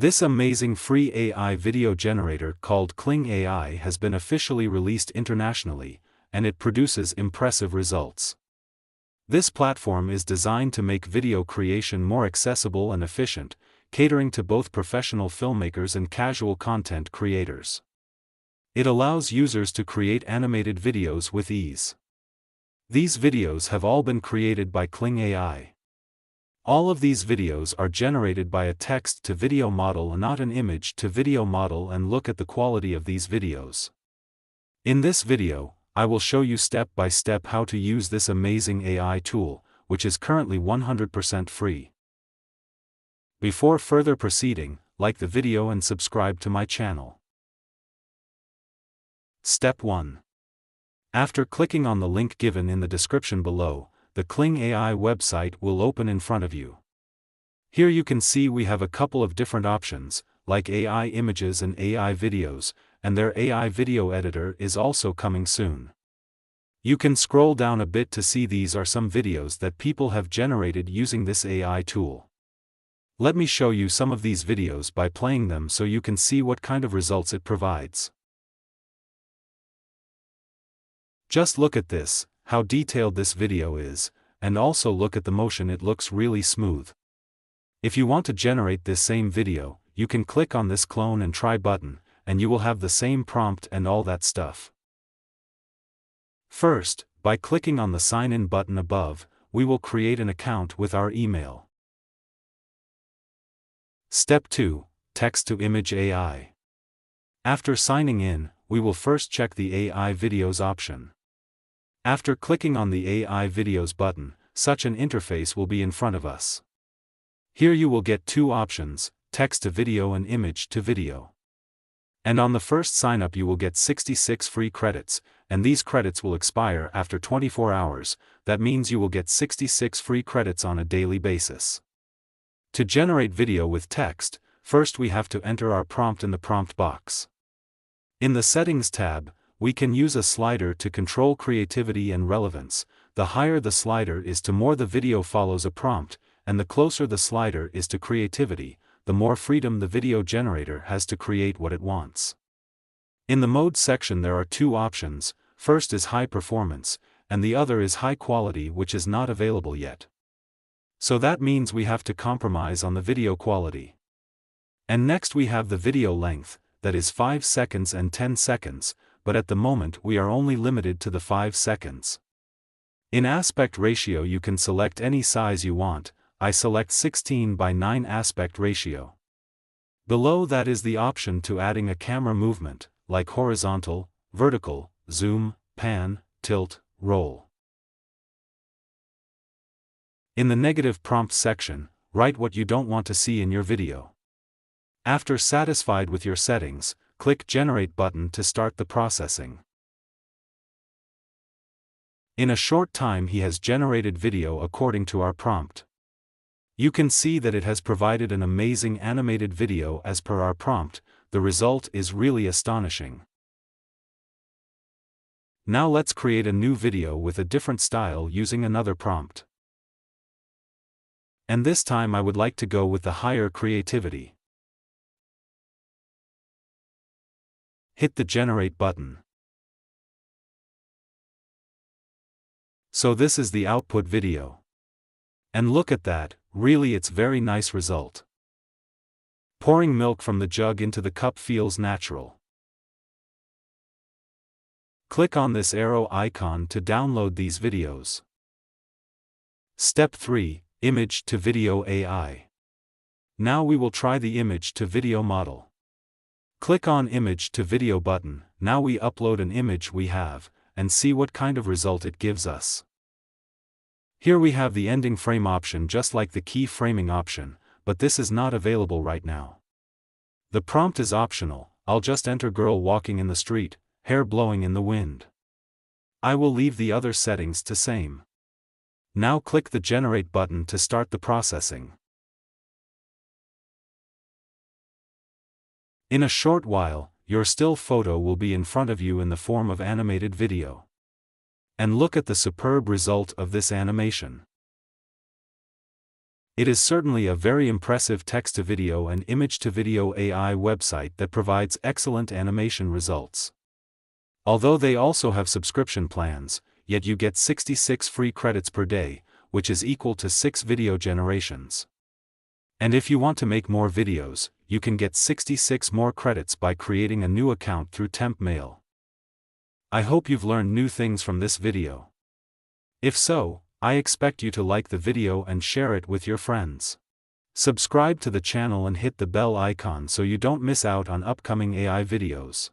This amazing free AI video generator called Kling AI has been officially released internationally, and it produces impressive results. This platform is designed to make video creation more accessible and efficient, catering to both professional filmmakers and casual content creators. It allows users to create animated videos with ease. These videos have all been created by Kling AI. All of these videos are generated by a text-to-video model and not an image-to-video model, and look at the quality of these videos. In this video, I will show you step by step how to use this amazing AI tool, which is currently 100% free. Before further proceeding, like the video and subscribe to my channel. Step 1. After clicking on the link given in the description below, the Kling AI website will open in front of you. Here you can see we have a couple of different options, like AI images and AI videos, and their AI video editor is also coming soon. You can scroll down a bit to see these are some videos that people have generated using this AI tool. Let me show you some of these videos by playing them so you can see what kind of results it provides. Just look at this, how detailed this video is, and also look at the motion, it looks really smooth. If you want to generate this same video, you can click on this clone and try button, and you will have the same prompt and all that stuff. First, by clicking on the sign in button above, we will create an account with our email. Step 2, Text to Image AI. After signing in, we will first check the AI videos option. After clicking on the AI videos button, such an interface will be in front of us. Here you will get two options, text to video and image to video. And on the first sign up you will get 66 free credits, and these credits will expire after 24 hours, that means you will get 66 free credits on a daily basis. To generate video with text, first we have to enter our prompt in the prompt box. In the Settings tab, we can use a slider to control creativity and relevance. The higher the slider is to more the video follows a prompt, and the closer the slider is to creativity, the more freedom the video generator has to create what it wants. In the mode section there are two options, first is high performance, and the other is high quality, which is not available yet. So that means we have to compromise on the video quality. And next we have the video length, that is 5 seconds and 10 seconds, but at the moment we are only limited to the 5 seconds. In aspect ratio you can select any size you want, I select 16:9 aspect ratio. Below that is the option to adding a camera movement, like horizontal, vertical, zoom, pan, tilt, roll. In the negative prompt section, write what you don't want to see in your video. After satisfied with your settings, click Generate button to start the processing. In a short time he has generated video according to our prompt. You can see that it has provided an amazing animated video as per our prompt. The result is really astonishing. Now let's create a new video with a different style using another prompt. And this time I would like to go with the higher creativity. Hit the Generate button. So this is the output video. And look at that, really it's very nice result. Pouring milk from the jug into the cup feels natural. Click on this arrow icon to download these videos. Step 3, Image to Video AI. Now we will try the image to video model. Click on Image to Video button, now we upload an image we have, and see what kind of result it gives us. Here we have the ending frame option just like the key framing option, but this is not available right now. The prompt is optional, I'll just enter girl walking in the street, hair blowing in the wind. I will leave the other settings to same. Now click the Generate button to start the processing. In a short while, your still photo will be in front of you in the form of animated video. And look at the superb result of this animation. It is certainly a very impressive text-to-video and image-to-video AI website that provides excellent animation results. Although they also have subscription plans, yet you get 66 free credits per day, which is equal to 6 video generations. And if you want to make more videos, you can get 66 more credits by creating a new account through Temp Mail. I hope you've learned new things from this video. If so, I expect you to like the video and share it with your friends. Subscribe to the channel and hit the bell icon so you don't miss out on upcoming AI videos.